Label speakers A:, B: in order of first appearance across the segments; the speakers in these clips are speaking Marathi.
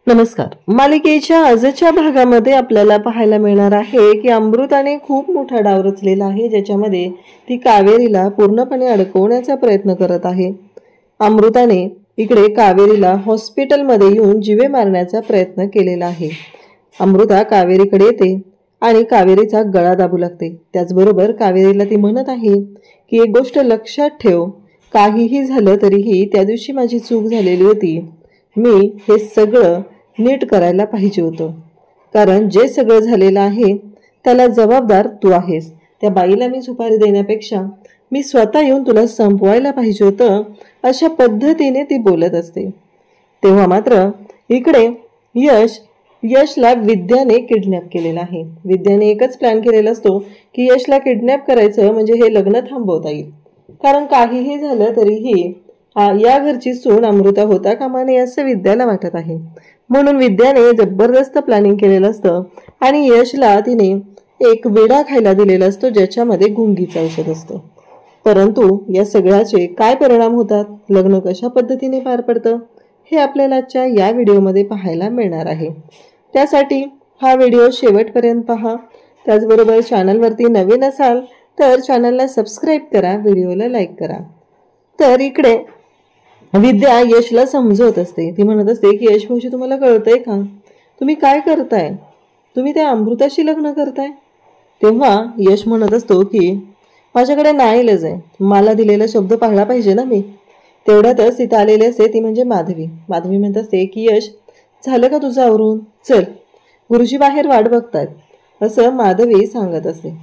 A: नमस्कार. मालिकेच्या आजच्या भागामध्ये आपल्याला पाहायला मिळणार आहे की अमृताने खूप मोठा डाव रचलेला आहे, ज्याच्यामध्ये ती कावेरीला पूर्णपणे अडकवण्याचा प्रयत्न करत आहे. अमृताने इकडे कावेरीला हॉस्पिटलमध्ये येऊन जीवे मारण्याचा प्रयत्न केलेला आहे. अमृता कावेरीकडे येते आणि कावेरीचा गळा दाबू लागते. त्याचबरोबर कावेरीला ती म्हणत आहे की एक गोष्ट लक्षात ठेव, काहीही झालं तरीही त्या दिवशी माझी चूक झालेली होती. मी हे सगळं नीट करायला पाहिजे होतं, कारण जे सगळं झालेलं आहे त्याला जबाबदार तू आहेस. त्या बाईला मी सुपारी देण्यापेक्षा मी स्वतः येऊन तुला संपवायला पाहिजे होतं, अशा पद्धतीने ती बोलत असते. तेव्हा मात्र इकडे यशला विद्याने किडनॅप केलेला आहे. विद्याने एकच प्लॅन केलेला असतो की यशला किडनॅप करायचं म्हणजे हे लग्न थांबवता येईल, कारण काहीही झालं तरीही या घरची सून अमृता होता कामा नये असं विद्याला वाटत आहे. म्हणून विद्याने जबरदस्त प्लॅनिंग केलेलं असतं आणि यशला तिने एक वेडा खायला दिलेला असतो, ज्याच्यामध्ये गुंगीचं औषध असतं. परंतु या सगळ्याचे काय परिणाम होतात, लग्न कशा पद्धतीने पार पडतं, हे आपल्याला आजच्या या व्हिडिओमध्ये पाहायला मिळणार आहे. त्यासाठी हा व्हिडिओ शेवटपर्यंत पहा. त्याचबरोबर चॅनलवरती नवीन असाल तर चॅनलला सबस्क्राईब करा, व्हिडिओला लाईक करा. तर इकडे विद्या यशला समजवत असते. ती म्हणत असते की यश भाऊजी, तुम्हाला कळतंय का, तुम्ही काय करताय, तुम्ही त्या अमृताशी लग्न करताय. तेव्हा यश म्हणत असतो की माझ्याकडे नाईलाज आहे, मला दिलेला शब्द पाळला पाहिजे ना मी. तेवढ्यातच तिथे आलेली असते ती म्हणजे माधवी. माधवी म्हणत असते की यश, झालं का तुझं आवरून, चल गुरुजी बाहेर वाट बघतायत, असं माधवी सांगत असते.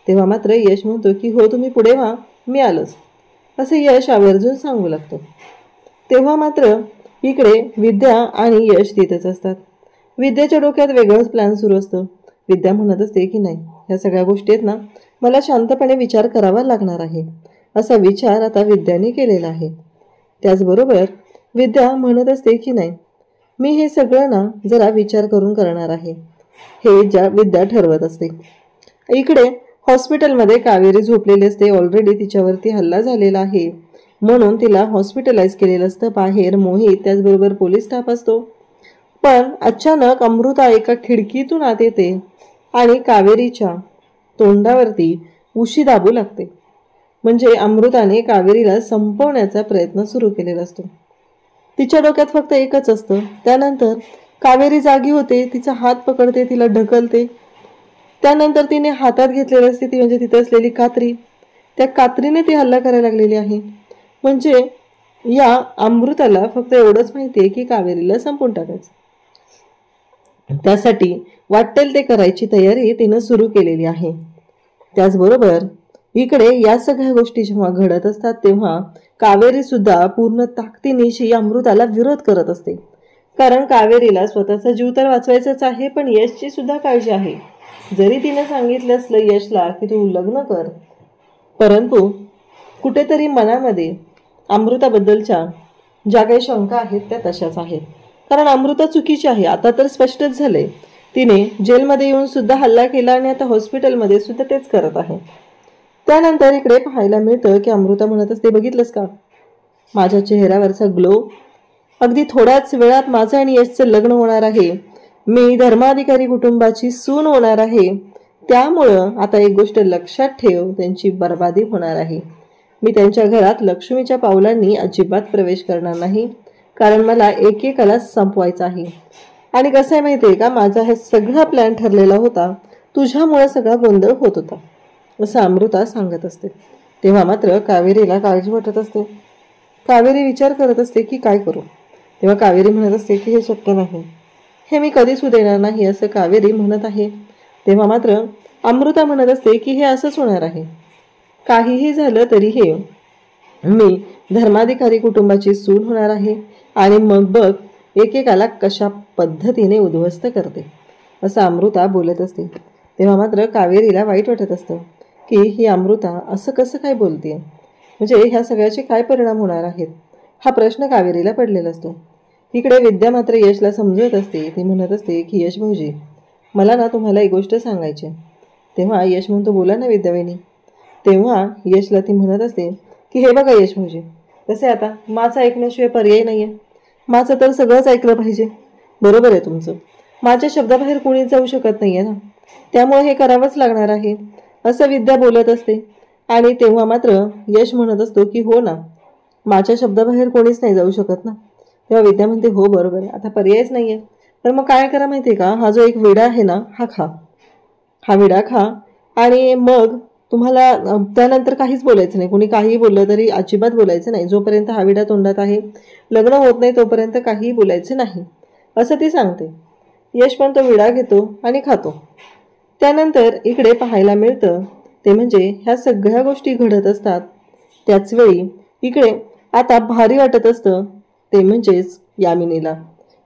A: तेव्हा मात्र यश म्हणतो की हो, तुम्ही पुढे व्हा, मी आलोच, असं यश आवर्जून सांगू लागतो. तेव्हा मात्र इकडे विद्या आणि यश तिथेच असतात. विद्याच्या डोक्यात वेगळंच प्लॅन सुरू असतं. विद्या म्हणत असते की नाही, ह्या सगळ्या गोष्टी आहेत ना, मला शांतपणे विचार करावा लागणार आहे, असा विचार आता विद्याने केलेला आहे. त्याचबरोबर विद्या म्हणत असते की नाही, मी हे सगळं ना जरा विचार करून करणार आहे, हे ज्या विद्या ठरवत असते. इकडे हॉस्पिटलमध्ये कावेरी झोपलेली असते. ऑलरेडी तिच्यावरती हल्ला झालेला आहे, म्हणून तिला हॉस्पिटलाइज केलेलं असतं. बाहेर मोहित त्याचबरोबर पोलीस स्टाफ असतो. पण अचानक अमृता एका खिडकीतून आत येते आणि कावेरीच्या तोंडावरती उशी दाबू लागते. म्हणजे अमृताने कावेरीला संपवण्याचा प्रयत्न सुरू केलेला असतो. तिच्या डोक्यात फक्त एकच असतं. त्यानंतर कावेरी जागी होते, तिचा हात पकडते, तिला ढकलते. त्यानंतर तिने हातात घेतलेली असते ती म्हणजे तिथे असलेली कात्री, त्या कात्रीने ती हल्ला करायला लागलेली आहे. म्हणजे या अमृताला फक्त एवढंच माहिती आहे की कावेरीला संपून टाकायचं. त्यासाठी वाटेल ते करायची तयारी तिनं सुरू केलेली आहे. त्याचबरोबर इकडे या सगळ्या गोष्टी जेव्हा घडत असतात तेव्हा कावेरी सुद्धा पूर्ण ताकदीनिशी अमृताला विरोध करत असते, कारण कावेरीला स्वतःचा जीव तर वाचवायचाच आहे, पण यशची सुद्धा काळजी आहे. जरी तिने सांगितलं असलं यशला की तू लग्न कर, परंतु कुठेतरी मनामध्ये अमृताबद्दलच्या ज्या काही शंका आहेत त्या तशाच आहेत. कारण अमृता चुकीची आहे, आता तर स्पष्टच झाले. तिने जेलमध्ये येऊन सुद्धा हल्ला केला आणि आता हॉस्पिटलमध्ये सुद्धा तेच करत आहे. त्यानंतर इकडे पाहायला मिळतं की अमृता म्हणत असते, बघितलंस का माझ्या चेहऱ्यावरचा ग्लो, अगदी थोड्याच वेळात माझं आणि यशचं लग्न होणार आहे, मी धर्माधिकारी कुटुंबाची सून होणार आहे. त्यामुळं आता एक गोष्ट लक्षात ठेव, त्यांची बर्बादी होणार आहे. मी त्यांच्या घरात लक्ष्मीच्या पावलांनी अजिबात प्रवेश करणार नाही, कारण मला एकेकाला संपवायचं आहे. आणि कसं आहे माहिती आहे का, माझा हे सगळा प्लॅन ठरलेला होता, तुझ्यामुळे सगळा गोंधळ होत होता, असं अमृता सांगत असते. तेव्हा मात्र कावेरीला काळजी वाटत असते. कावेरी विचार करत असते की काय करू. तेव्हा कावेरी म्हणत असते की हे शक्य नाही, हे मी कधीच होऊ देणार नाही, असं कावेरी म्हणत आहे. तेव्हा मात्र अमृता म्हणत असते की हे असंच होणार आहे, काहीही झालं तरी हे मी धर्माधिकारी कुटुंबाची सून होणार आहे आणि मग बघ एकेकाला कशा पद्धतीने उद्ध्वस्त करते, असं अमृता बोलत असते. तेव्हा मात्र कावेरीला वाईट वाटत असतं की ही अमृता असं कसं काय बोलते, म्हणजे ह्या सगळ्याचे काय परिणाम होणार आहेत, हा प्रश्न कावेरीला पडलेला असतो. इकडे विद्या मात्र यशला समजवत असते. ती म्हणत असते की यश भाऊजी, मला ना तुम्हाला एक गोष्ट सांगायची. तेव्हा यश म्हणतो, बोला ना विद्यावहिनी. तेव्हा यशला ती म्हणत असते की हे बघा यश भाऊजी, कसं आहे आता माझं ऐकण्याशिवाय पर्याय नाही आहे, माझं तर सगळंच ऐकलं पाहिजे, बरोबर आहे तुमचं. माझ्या शब्दाबाहेर कोणीच जाऊ शकत नाहीये ना, त्यामुळे हे करावंच लागणार आहे, असं विद्या बोलत असते. आणि तेव्हा मात्र यश म्हणत असतो की हो ना, माझ्या शब्दाबाहेर कोणीच नाही जाऊ शकत ना. तेव्हा विद्या म्हणते हो बरोबर आहे, आता पर्यायच नाहीये. तर मग काय करा माहिती आहे का, हा जो एक विडा आहे ना, हा खा. हा विडा खा आणि मग तुम्हाला त्यानंतर काहीच बोलायचं नाही. कोणी काहीही बोललं तरी अजिबात बोलायचं नाही. जोपर्यंत हा विडा तोंडात आहे, लग्न होत नाही तोपर्यंत काहीही बोलायचं नाही, असं ती सांगते. यश पण तो विडा घेतो आणि खातो. त्यानंतर इकडे पाहायला मिळतं ते म्हणजे ह्या सगळ्या गोष्टी घडत असतात. त्याच वेळी इकडे आता भारी वाटत असतं ते म्हणजेच यामिनीला,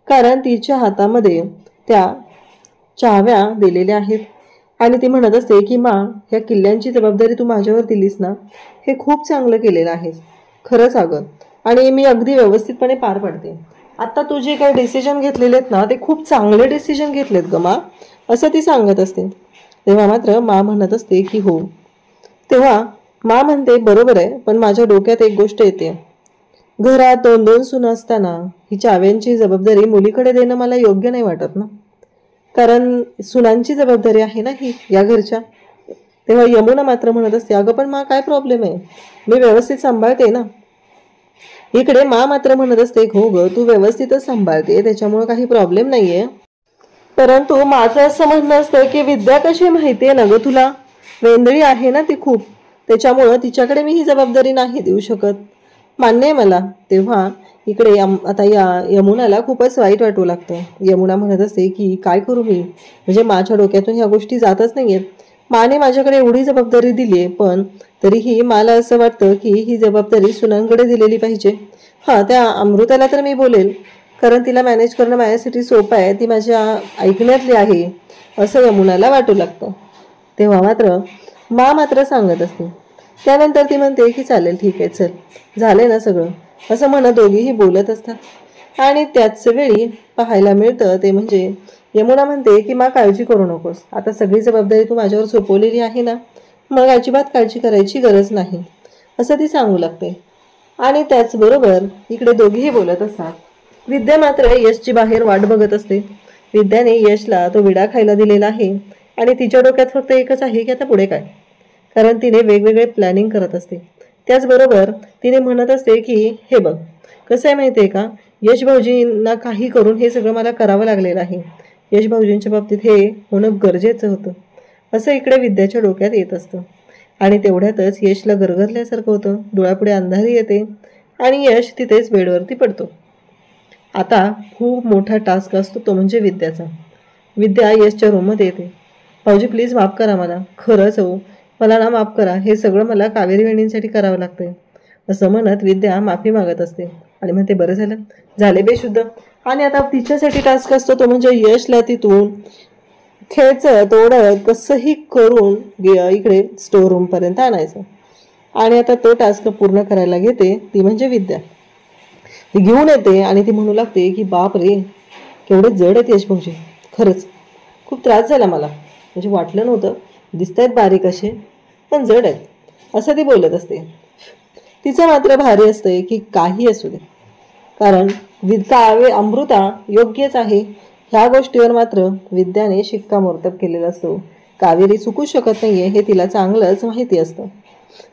A: कारण तिच्या हातामध्ये त्या चाव्या दिलेल्या आहेत. आणि ती म्हणत असते की मा, ह्या किल्ल्यांची जबाबदारी तू माझ्यावर दिलीस ना, हे खूप चांगलं केलेलं आहेस खरंच अगं, आणि मी अगदी व्यवस्थितपणे पार पडते. आता तू जे काही डिसिजन घेतलेले आहेत ना, ते खूप चांगले डिसिजन घेतलेत ग मा, असं ती सांगत असते. तेव्हा मात्र मा म्हणत असते की हो. तेव्हा मा म्हणते बरोबर आहे, पण माझ्या डोक्यात एक गोष्ट येते. घरात दोन दोन सुना असताना ही चाव्यांची जबाबदारी मुलीकडे देणं मला योग्य नाही वाटत ना, कारण सुनांची जबाबदारी आहे ना ही या घरच्या. तेव्हा यमुना मात्र म्हणत असते अगं पण मा काय प्रॉब्लेम आहे, मी व्यवस्थित सांभाळते ना. इकडे मा मात्र म्हणत असते हो ग, तू व्यवस्थितच सांभाळते, त्याच्यामुळे काही प्रॉब्लेम नाहीये. परंतु माझं असं म्हणणं असतं की विद्या कशी माहितीये ना ग तुला, वेंदळी आहे ना ती खूप, त्याच्यामुळं तिच्याकडे मी ही जबाबदारी नाही देऊ शकत. मान्य आहे मला. तेव्हा इकडे आता या यमुनाला खूपच वाईट वाटू लागतं. यमुना म्हणत असते की काय करू मी, म्हणजे माझ्या डोक्यातून ह्या गोष्टी जातच नाहीयेत. माने माझ्याकडे एवढी जबाबदारी दिली आहे, पण तरीही मला असं वाटतं की ही जबाबदारी सुनांकडे दिलेली पाहिजे. हां, त्या अमृताला तर मी बोलेल, कारण तिला मॅनेज करणं माझ्यासाठी सोपं आहे, ती माझ्या ऐकण्यातली आहे, असं यमुनाला वाटू लागतं. तेव्हा मात्र मात्र सांगत असते. त्यानंतर ती म्हणते की चालेल ठीक आहे, चल झालंय ना सगळं, असं म्हणत दोघीही बोलत असतात. आणि त्याच वेळी पाहायला मिळतं ते म्हणजे यमुना म्हणते की मा काळजी करू नकोस, आता सगळी जबाबदारी तू माझ्यावर सोपवलेली आहे ना, मग अजिबात काळजी करायची गरज नाही, असं ती सांगू लागते. आणि त्याचबरोबर इकडे दोघीही बोलत असतात. विद्या मात्र यशची बाहेर वाट बघत असते. विद्याने यशला तो विडा खायला दिलेला आहे आणि तिच्या डोक्यात फक्त एकच आहे की आता पुढे काय, कारण तिने वेगवेगळे प्लॅनिंग करत असते. त्याचबरोबर तिने म्हणत असते की हे बघ कसं आहे माहिती आहे का, यश भाऊजींना काही करून हे सगळं मला करावं लागलेलं आहे, यश भाऊजींच्या बाबतीत हे होणं गरजेचं होतं, असं इकडे विद्याच्या डोक्यात येत असतं. आणि तेवढ्यातच यशला गरगरल्यासारखं होतं, डोळ्यापुढे अंधारी येते आणि यश तिथेच बेडवरती पडतो. आता खूप मोठा टास्क असतो तो म्हणजे विद्याचा. विद्या यशच्या रूममध्ये येते. भाऊजी प्लीज माफ करा मला, खरंच हो मला ना माफ करा, हे सगळं मला कावेरी वहिनींसाठी करावं लागतंय, असं म्हणत विद्या माफी मागत असते. आणि म्हणते बरं झालं, झाले बेशुद्ध. आणि आता तिच्यासाठी टास्क असतो तो म्हणजे यशला तिथून खेळचं तोडत कसंही करून इकडे स्टोर रूमपर्यंत आणायचं. आणि आता तो टास्क पूर्ण करायला घेते ती म्हणजे विद्या. ती घेऊन येते आणि ती म्हणू लागते की बाप रे, केवढे जड आहेत यश भाऊजी, खरंच खूप त्रास झाला मला, म्हणजे वाटलं नव्हतं, दिसतायत बारीक असे पण जड आहेत, असं ती बोलत असते. तिचं मात्र भारी असतंय की काही असू दे, कारण अमृता योग्यच आहे ह्या गोष्टीवर मात्र विद्याने शिक्कामोर्तब केलेला असतो. कावेरी चुकू शकत नाहीये हे तिला चांगलंच माहिती असतं.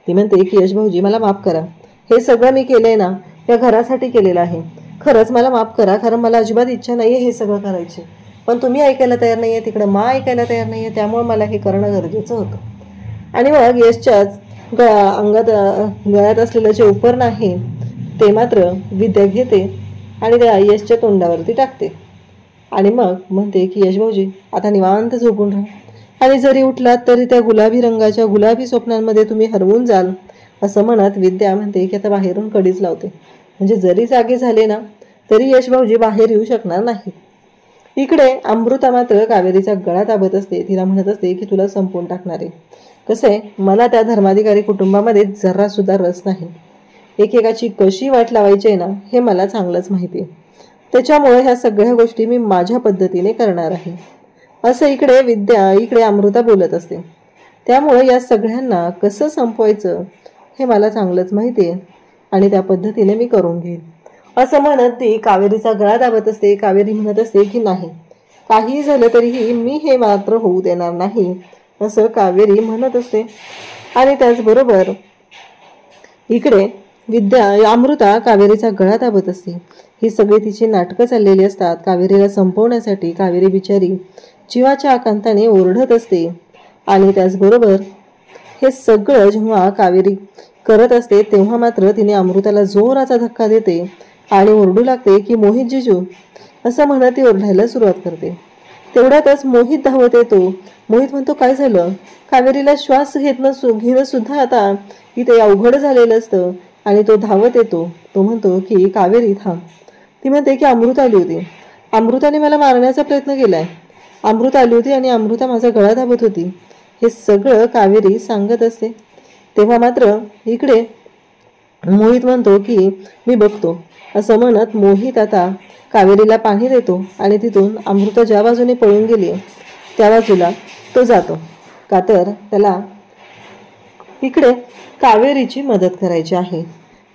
A: ती म्हणते की यश भाऊजी मला माफ करा, हे सगळं मी केलंय ना त्या घरासाठी केलेलं आहे, खरंच मला माफ करा, कारण मला अजिबात इच्छा नाहीये हे सगळं करायची, पण तुम्ही ऐकायला तयार नाहीये, तिकडे मा ऐकायला तयार नाहीये, त्यामुळे मला हे करणं गरजेचं होतं. आणि मग यशच्याच अंगात गळ्यात असलेलं जे उपरण आहे ते मात्र विद्या घेते आणि त्या यशच्या तोंडावरती टाकते. आणि मग म्हणते की यश भाऊजी आता निवांत झोपून राहा, आणि जरी उठलात तरी त्या गुलाबी रंगाच्या गुलाबी स्वप्नांमध्ये तुम्ही हरवून जाल, असं म्हणत विद्या म्हणते की आता बाहेरून कडीच लावते, म्हणजे जरी जागे झाले ना तरी यश भाऊजी बाहेर येऊ शकणार नाही. इकडे अमृता मात्र कावेरीचा गळा दाबत असते. तिला म्हणत असते की तुला संपवून टाकणार आहे. कसं आहे, मला त्या धर्माधिकारी कुटुंबामध्ये जरा सुद्धा रस नाही, एकेकाची कशी वाट लावायची आहे ना हे मला चांगलंच माहिती आहे, त्याच्यामुळे ह्या सगळ्या गोष्टी मी माझ्या पद्धतीने करणार आहे, असं इकडे अमृता बोलत असते. त्यामुळे या सगळ्यांना कसं संपवायचं हे मला चांगलंच माहिती आहे आणि त्या पद्धतीने मी करून घेईन, असं म्हणत ती कावेरीचा गळा दाबत असते. कावेरी म्हणत असते की नाही, काही झालं तरीही मी हे मात्र होऊ देणार नाही, असं कावेरी म्हणत असते. आणि त्याचबरोबर इकडे अमृता कावेरीचा गळा दाबत असते. ही सगळी तिची नाटकं चाललेली असतात. कावेरीला संपवण्यासाठी कावेरी बिचारी जीवाच्या आकांताने ओरडत असते. आणि त्याचबरोबर हे सगळं जेव्हा कावेरी करत असते तेव्हा मात्र तिने अमृताला जोराचा धक्का देते आणि ओरडू लागते की मोहित जिजू, असं म्हणत ती ओरडायला सुरुवात करते. तेवढ्यातच मोहित धावत येतो. मोहित म्हणतो, काय झालं? कावेरीला श्वास घेणं सुद्धा आता इथे अवघड झालेलं असतं. आणि तो धावत येतो. तो म्हणतो की कावेरी थांब. ती म्हणते की अमृता आली होती, अमृताने मला मारण्याचा प्रयत्न केलाय, अमृता आली होती आणि अमृता माझा गळा दाबत होती, हे सगळं कावेरी सांगत असते. तेव्हा मात्र इकडे मोहित म्हणतो की मी बघतो, असं म्हणत मोहित आता कावेरीला पाणी देतो आणि तिथून अमृता ज्या बाजूने पळून गेली त्या बाजूला तो जातो. का तर त्याला इकडे कावेरीची मदत करायची आहे.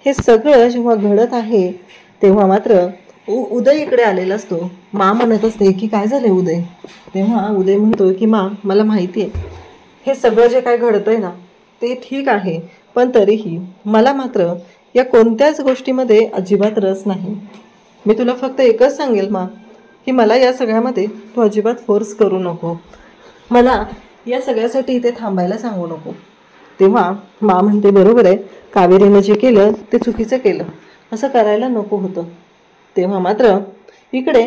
A: हे सगळं जेव्हा घडत आहे तेव्हा मात्र उदय इकडे आलेला असतो. मा म्हणत असते की काय झाले उदय? तेव्हा उदय म्हणतो की मा, मला माहिती आहे हे सगळं जे काय घडतंय ना ते ठीक आहे, पण तरीही मला मात्र या कोणत्याच गोष्टीमध्ये अजिबात रस नाही. मी तुला फक्त एकच सांगेल मा, की मला या सगळ्यामध्ये तू अजिबात फोर्स करू नको, मला या सगळ्यासाठी इथे थांबायला सांगू नको. तेव्हा मा म्हणते, बरोबर आहे, कावेरीनं जे केलं ते चुकीचं केलं, असं करायला नको होतं. तेव्हा मात्र इकडे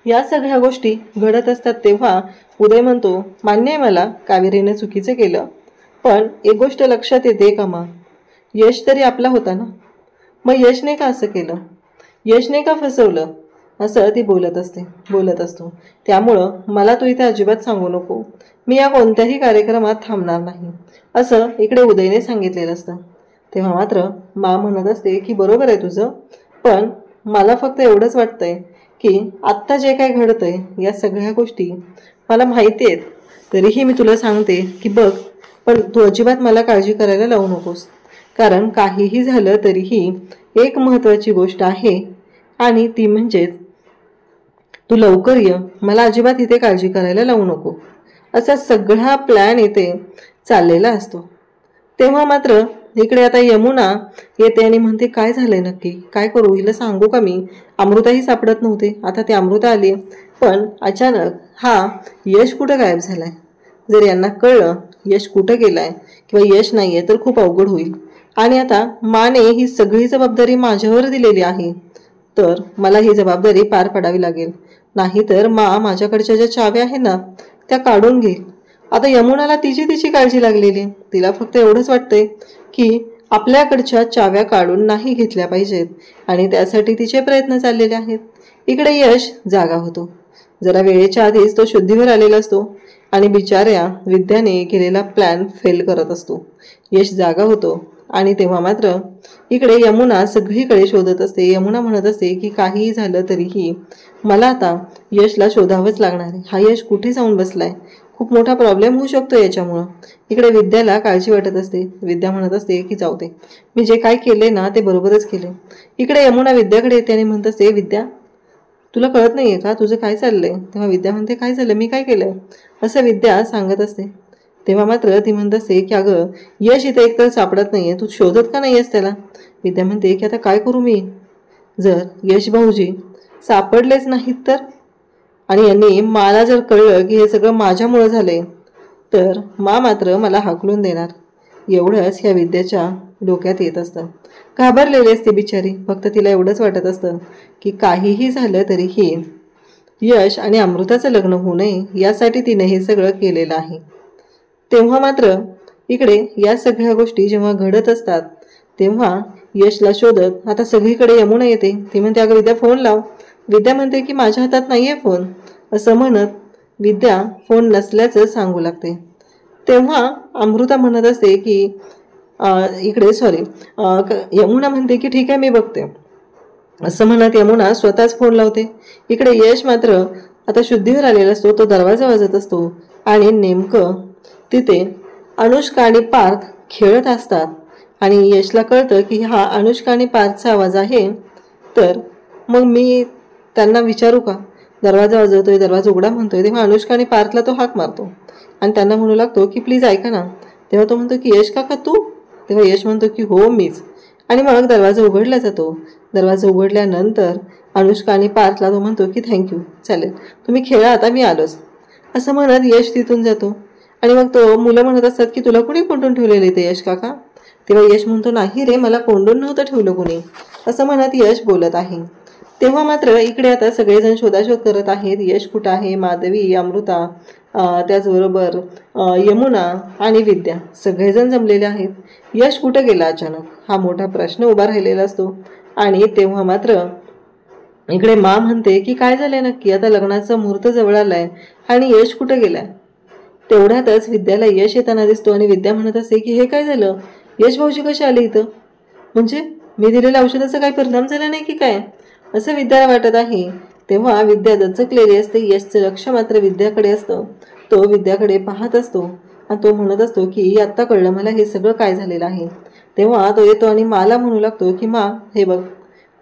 A: या सगळ्या गोष्टी घडत असतात. तेव्हा उदय म्हणतो, मान्य आहे मला कावेरीने चुकीचं केलं, पण एक गोष्ट लक्षात येते का मा, यश तरी आपला होता ना, मग यशने का असं केलं, यशने का फसवलं, असं ती बोलत असतो. त्यामुळं मला तू इथे अजिबात सांगू नको, मी या कोणत्याही कार्यक्रमात थांबणार नाही, असं इकडे उदयने सांगितलेलं असतं. तेव्हा मात्र मा म्हणत असते की बरोबर आहे तुझं, पण मला फक्त एवढंच वाटतंय की आत्ता जे काय घडतंय या सगळ्या गोष्टी मला माहिती आहेत, तरीही मी तुला सांगते की बघ, पण तू अजिबात मला काळजी करायला लावू नकोस, कारण काहीही झालं तरीही एक महत्त्वाची गोष्ट आहे आणि ती म्हणजेच तू लवकर ये, मला अजिबात इथे काळजी करायला लावू नको, असा सगळा प्लॅन इथे चाललेला असतो. तेव्हा मात्र इकडे आता यमुना येते आणि म्हणते, काय झालंय नक्की, काय करू, हिला सांगू का मी? अमृताही सापडत नव्हते, आता ती अमृता आली, पण अचानक हा यश कुठं गायब झालाय? जर यांना कळलं यश कुठं गेलाय किंवा यश नाहीये तर खूप अवघड होईल. आणि आता माने ही सगळी जबाबदारी माझ्यावर दिलेली आहे, तर मला ही जबाबदारी पार पाडावी लागेल, नाहीतर माझ्याकडच्या ज्या चाव्या आहेत ना त्या काढून घेईल. आता यमुनाला तिची काळजी लागलेली, तिला फक्त एवढंच वाटतंय की आपल्याकडच्या चाव्या काढून नाही घेतल्या पाहिजेत आणि त्यासाठी तिचे प्रयत्न चाललेले आहेत. इकडे यश जागा होतो. जरा वेळेच्या आधीच तो शुद्धीवर आलेला असतो आणि बिचाऱ्या विद्याने केलेला प्लॅन फेल करत असतो. यश जागा होतो आणि तेव्हा मात्र इकडे यमुना सगळीकडे शोधत असते. यमुना म्हणत असते की काहीही झालं तरीही मला आता यशला शोधावंच लागणार आहे, हा यश कुठे जाऊन बसलाय, खूप मोठा प्रॉब्लेम होऊ शकतो याच्यामुळं. इकडे विद्याला काळजी वाटत असते. विद्या म्हणत असते की जाऊ दे, मी जे काय केले ना ते बरोबरच केले. इकडे यमुना विद्याकडे येते आणि म्हणत असते, विद्या तुला कळत नाहीये का तुझं काय चाललंय? तेव्हा विद्या म्हणते, काय झालं, मी काय केलंय, असं विद्या सांगत असते. तेव्हा मात्र ती म्हणत असते की अगं यश इथे एकतर सापडत नाहीये, तू शोधत का नाहीयेस त्याला? विद्या म्हणते की आता काय करू मी, जर यश भाऊजी सापडलेच नाहीत तर, आणि यांनी मला जर कळलं की हे सगळं माझ्यामुळे झालंय तर मात्र मला हाकलून देणार. एवढंच ह्या विद्याच्या डोक्यात येत असतं. घाबरलेली असते बिचारी. फक्त तिला एवढंच वाटत असतं की काहीही झालं तरीही यश आणि अमृताचं लग्न होऊ नये यासाठी तिने हे सगळं केलेलं आहे. तेव्हा मात्र इकडे या सगळ्या गोष्टी जेव्हा घडत असतात तेव्हा यशला शोधत आता सगळीकडे यमुना येते. ती म्हणते, अगं विद्या फोन लाव. विद्या म्हणते की माझ्या हातात नाहीये फोन, असं म्हणत विद्या फोन नसल्याचं सांगू लागते. तेव्हा अमृता म्हणत असते की यमुना म्हणते की ठीक आहे मी बघते, असं म्हणत यमुना स्वतःच फोन लावते. इकडे यश मात्र आता शुद्धीवर आलेला असतो. तो दरवाजा वाजत असतो आणि नेमकं तिथे अनुष्का आणि पार्थ खेळत असतात आणि यशला कळतं की हा अनुष्का आणि पार्थचा आवाज आहे. तर मग मी त्यांना विचारू का? दरवाजा वाजवतोय, दरवाजा उघडा म्हणतोय, तेव्हा अनुष्का आणि पार्थला तो हाक मारतो आणि त्यांना म्हणू लागतो की प्लीज ऐका ना. तेव्हा तो म्हणतो की यश काका तू? तेव्हा यश म्हणतो की हो मीच. आणि मग दरवाजा उघडला जातो. दरवाजा उघडल्यानंतर अनुष्का आणि पार्थला तो म्हणतो की थँक्यू, चालेल तुम्ही खेळा आता, मी आलोच. असं म्हणत यश तिथून जातो. आणि मग तो मुलं म्हणत असतात की तुला कुणी कोंडून ठेवलेले ते यश काका? तेव्हा यश म्हणतो नाही रे, मला कोंडून नव्हतं ठेवलं कुणी, असं म्हणत यश बोलत आहे. तेव्हा मात्र इकडे आता सगळेजण शोधाशोध करत आहेत. यश कुठं आहे, माधवी, अमृता, त्याचबरोबर यमुना आणि विद्या सगळेजण जमलेले आहेत. यश कुठं गेला अचानक, हा मोठा प्रश्न उभा राहिलेला असतो. आणि तेव्हा मात्र इकडे मा म्हणते की काय झालंय नक्की, आता लग्नाचा मुहूर्त जवळ आलाय आणि यश कुठं गेलाय. तेवढ्यातच विद्याला यश येताना दिसतो आणि विद्या म्हणत असते की हे काय झालं, यश भाऊजी कसे आले इथं, म्हणजे मी दिलेल्या औषधाचा काही परिणाम झाला नाही की काय, असं विद्याला वाटत आहे. तेव्हा विद्या दचकलेली असते. यशचं लक्ष मात्र विद्याकडे असतं. तो विद्याकडे पाहत असतो आणि तो म्हणत असतो की आत्ता कळलं मला हे सगळं काय झालेलं आहे. तेव्हा तो येतो आणि माला म्हणू लागतो की मा हे बघ,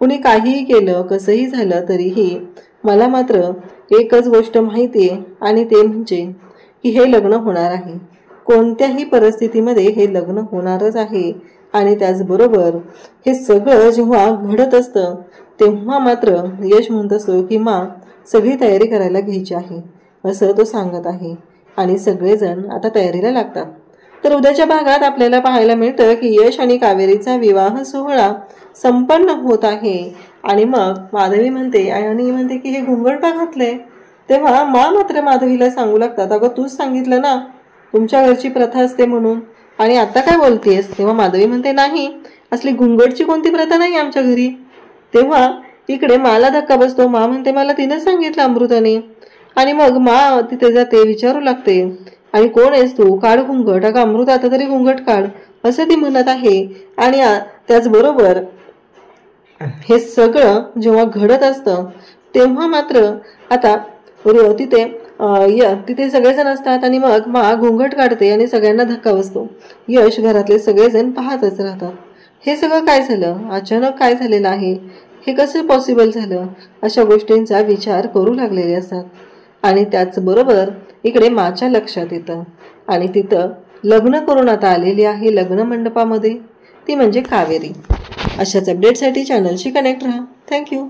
A: कुणी काहीही केलं कसंही झालं तरीही मला मात्र एकच गोष्ट माहिती आहे आणि ते म्हणजे की हे लग्न होणार आहे. कोणत्याही परिस्थितीमध्ये हे लग्न होणारच आहे. आणि त्याचबरोबर हे सगळं जेव्हा घडत असतं तेव्हा मात्र यश म्हणत असतो की मा सगळी तयारी करायला घ्यायची आहे, असं तो सांगत आहे. आणि सगळेजण आता तयारीला लागतात. तर उद्याच्या भागात आपल्याला पाहायला मिळतं की यश आणि कावेरीचा विवाह सोहळा संपन्न होत आहे. आणि मग माधवी म्हणते की हे घुंगट का घातलंय. तेव्हा मात्र माधवीला सांगू लागतात अगं तूच सांगितलं ना तुमच्या घरची प्रथा असते म्हणून, आणि आता काय बोलतेस. तेव्हा माधवी म्हणते नाही, असली घुंगटची कोणती प्रथा नाही आमच्या घरी. तेव्हा इकडे माला धक्का बसतो. मा म्हणते मला तिनं सांगितलं अमृताने. आणि मग मा तिथे जाते, विचारू लागते आणि कोण आहेस तू, काढ घुंगट, अगं अमृता आता तरी घुंगट काढ, असं ती म्हणत आहे. आणि त्याचबरोबर हे सगळं जेव्हा घडत असतं तेव्हा मात्र आता तिथे सगळेजण असतात. आणि मग मा घुंगट काढते आणि सगळ्यांना धक्का बसतो. यश घरातले सगळेजण पाहतच राहतात. हे सगळं काय झालं, अचानक काय झालेलं आहे, हे कसं पॉसिबल झालं, अशा गोष्टींचा विचार करू लागलेले असतात. आणि त्याचबरोबर इकडे माच्या लक्षात येतं आणि तिथं लग्न करून आता आलेली आहे लग्न मंडपामध्ये, ती म्हणजे कावेरी. अशाच अपडेटसाठी चॅनलशी कनेक्ट राहा. थँक्यू.